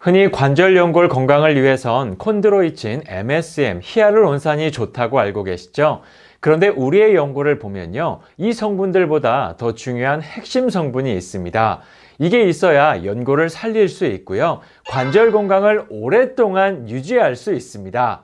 흔히 관절 연골 건강을 위해선 콘드로이친, MSM, 히알루론산이 좋다고 알고 계시죠? 그런데 우리의 연골을 보면요, 이 성분들보다 더 중요한 핵심 성분이 있습니다. 이게 있어야 연골을 살릴 수 있고요, 관절 건강을 오랫동안 유지할 수 있습니다.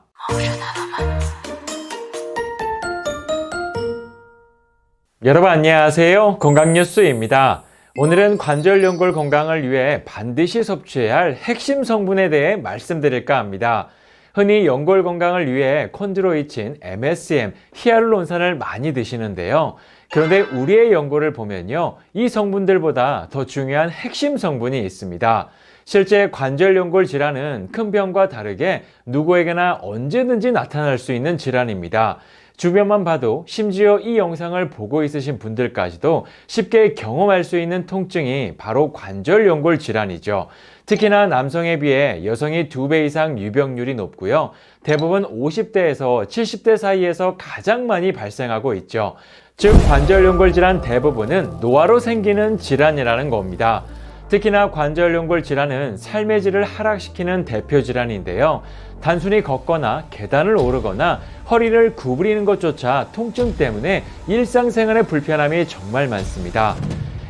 여러분 안녕하세요. 건강뉴스입니다. 오늘은 관절 연골 건강을 위해 반드시 섭취해야 할 핵심 성분에 대해 말씀드릴까 합니다. 흔히 연골 건강을 위해 콘드로이친, MSM, 히알루론산을 많이 드시는데요. 그런데 우리의 연골을 보면요, 이 성분들보다 더 중요한 핵심 성분이 있습니다. 실제 관절 연골 질환은 큰 병과 다르게 누구에게나 언제든지 나타날 수 있는 질환입니다. 주변만 봐도, 심지어 이 영상을 보고 있으신 분들까지도 쉽게 경험할 수 있는 통증이 바로 관절 연골 질환이죠. 특히나 남성에 비해 여성이 2배 이상 유병률이 높고요, 대부분 50대에서 70대 사이에서 가장 많이 발생하고 있죠. 즉 관절 연골 질환 대부분은 노화로 생기는 질환이라는 겁니다. 특히나 관절 연골 질환은 삶의 질을 하락시키는 대표 질환인데요. 단순히 걷거나 계단을 오르거나 허리를 구부리는 것조차 통증 때문에 일상생활의 불편함이 정말 많습니다.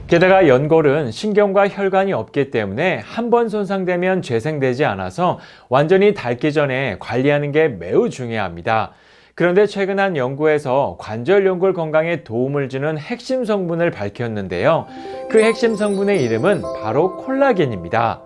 게다가 연골은 신경과 혈관이 없기 때문에 한번 손상되면 재생되지 않아서 완전히 닳기 전에 관리하는 게 매우 중요합니다. 그런데 최근 한 연구에서 관절 연골 건강에 도움을 주는 핵심 성분을 밝혔는데요. 그 핵심 성분의 이름은 바로 콜라겐입니다.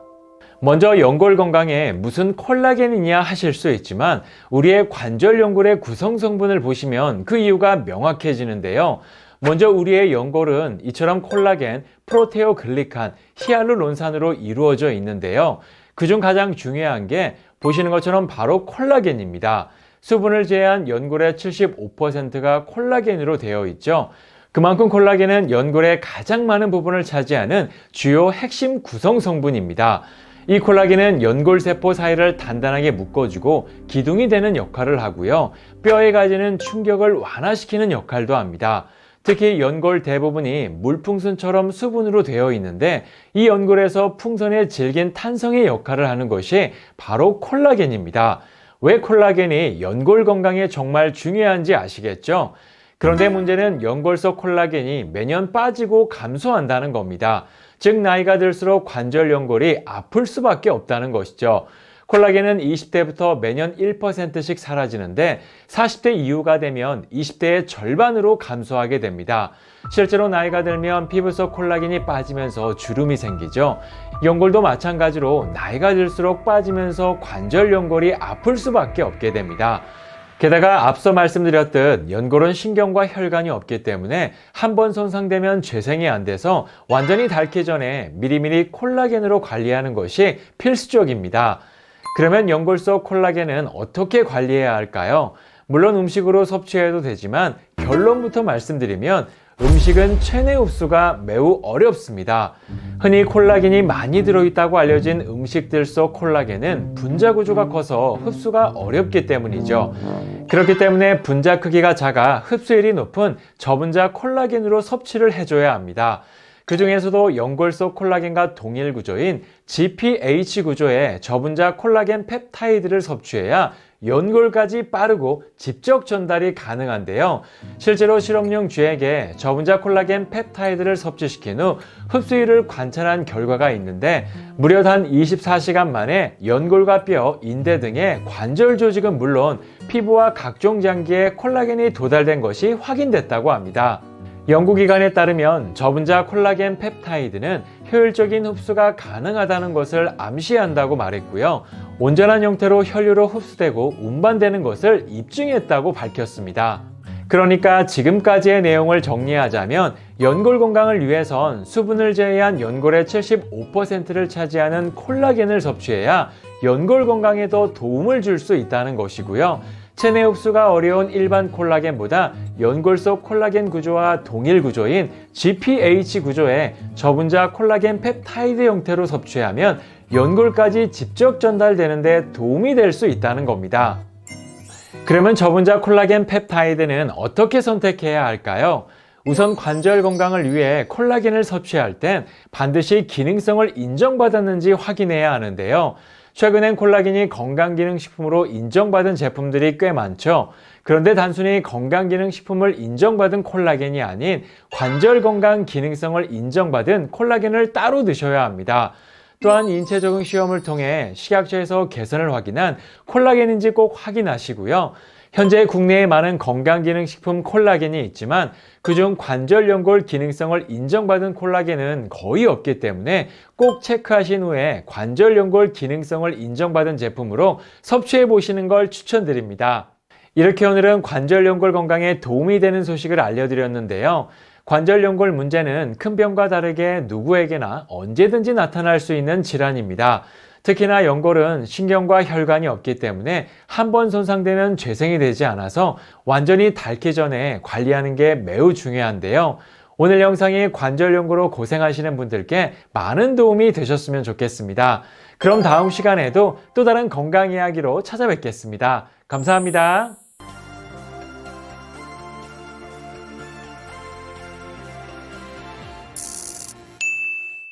먼저 연골 건강에 무슨 콜라겐이냐 하실 수 있지만, 우리의 관절 연골의 구성 성분을 보시면 그 이유가 명확해지는데요. 먼저 우리의 연골은 이처럼 콜라겐, 프로테오글리칸, 히알루론산으로 이루어져 있는데요. 그중 가장 중요한 게 보시는 것처럼 바로 콜라겐입니다. 수분을 제외한 연골의 75%가 콜라겐으로 되어 있죠. 그만큼 콜라겐은 연골의 가장 많은 부분을 차지하는 주요 핵심 구성 성분입니다. 이 콜라겐은 연골세포 사이를 단단하게 묶어주고 기둥이 되는 역할을 하고요, 뼈에 가지는 충격을 완화시키는 역할도 합니다. 특히 연골 대부분이 물풍선처럼 수분으로 되어 있는데, 이 연골에서 풍선에 질긴 탄성의 역할을 하는 것이 바로 콜라겐입니다. 왜 콜라겐이 연골 건강에 정말 중요한지 아시겠죠? 그런데 문제는 연골 속 콜라겐이 매년 빠지고 감소한다는 겁니다. 즉 나이가 들수록 관절 연골이 아플 수밖에 없다는 것이죠. 콜라겐은 20대부터 매년 1%씩 사라지는데 40대 이후가 되면 20대의 절반으로 감소하게 됩니다. 실제로 나이가 들면 피부 속 콜라겐이 빠지면서 주름이 생기죠. 연골도 마찬가지로 나이가 들수록 빠지면서 관절 연골이 아플 수밖에 없게 됩니다. 게다가 앞서 말씀드렸듯 연골은 신경과 혈관이 없기 때문에 한번 손상되면 재생이 안 돼서 완전히 닳기 전에 미리미리 콜라겐으로 관리하는 것이 필수적입니다. 그러면 연골 속 콜라겐은 어떻게 관리해야 할까요? 물론 음식으로 섭취해도 되지만 결론부터 말씀드리면 음식은 체내 흡수가 매우 어렵습니다. 흔히 콜라겐이 많이 들어있다고 알려진 음식들 속 콜라겐은 분자 구조가 커서 흡수가 어렵기 때문이죠. 그렇기 때문에 분자 크기가 작아 흡수율이 높은 저분자 콜라겐으로 섭취를 해줘야 합니다. 그 중에서도 연골 속 콜라겐과 동일 구조인 GPH 구조의 저분자 콜라겐 펩타이드를 섭취해야 연골까지 빠르고 직접 전달이 가능한데요. 실제로 실험용 쥐에게 저분자 콜라겐 펩타이드를 섭취시킨 후 흡수율을 관찰한 결과가 있는데, 무려 단 24시간 만에 연골과 뼈, 인대 등의 관절 조직은 물론 피부와 각종 장기에 콜라겐이 도달된 것이 확인됐다고 합니다. 연구기관에 따르면 저분자 콜라겐 펩타이드는 효율적인 흡수가 가능하다는 것을 암시한다고 말했고요, 온전한 형태로 혈류로 흡수되고 운반되는 것을 입증했다고 밝혔습니다. 그러니까 지금까지의 내용을 정리하자면 연골 건강을 위해선 수분을 제외한 연골의 75%를 차지하는 콜라겐을 섭취해야 연골 건강에 더 도움을 줄 수 있다는 것이고요, 체내 흡수가 어려운 일반 콜라겐보다 연골 속 콜라겐 구조와 동일 구조인 GPH 구조의 저분자 콜라겐 펩타이드 형태로 섭취하면 연골까지 직접 전달되는 데 도움이 될 수 있다는 겁니다. 그러면 저분자 콜라겐 펩타이드는 어떻게 선택해야 할까요? 우선 관절 건강을 위해 콜라겐을 섭취할 땐 반드시 기능성을 인정받았는지 확인해야 하는데요. 최근엔 콜라겐이 건강기능식품으로 인정받은 제품들이 꽤 많죠. 그런데 단순히 건강기능식품을 인정받은 콜라겐이 아닌 관절 건강 기능성을 인정받은 콜라겐을 따로 드셔야 합니다. 또한 인체 적응 시험을 통해 식약처에서 개선을 확인한 콜라겐인지 꼭 확인하시고요. 현재 국내에 많은 건강기능식품 콜라겐이 있지만 그중 관절연골 기능성을 인정받은 콜라겐은 거의 없기 때문에 꼭 체크하신 후에 관절연골 기능성을 인정받은 제품으로 섭취해 보시는 걸 추천드립니다. 이렇게 오늘은 관절연골 건강에 도움이 되는 소식을 알려드렸는데요. 관절연골 문제는 큰 병과 다르게 누구에게나 언제든지 나타날 수 있는 질환입니다. 특히나 연골은 신경과 혈관이 없기 때문에 한 번 손상되면 재생이 되지 않아서 완전히 닳기 전에 관리하는 게 매우 중요한데요. 오늘 영상이 관절연골로 고생하시는 분들께 많은 도움이 되셨으면 좋겠습니다. 그럼 다음 시간에도 또 다른 건강 이야기로 찾아뵙겠습니다. 감사합니다.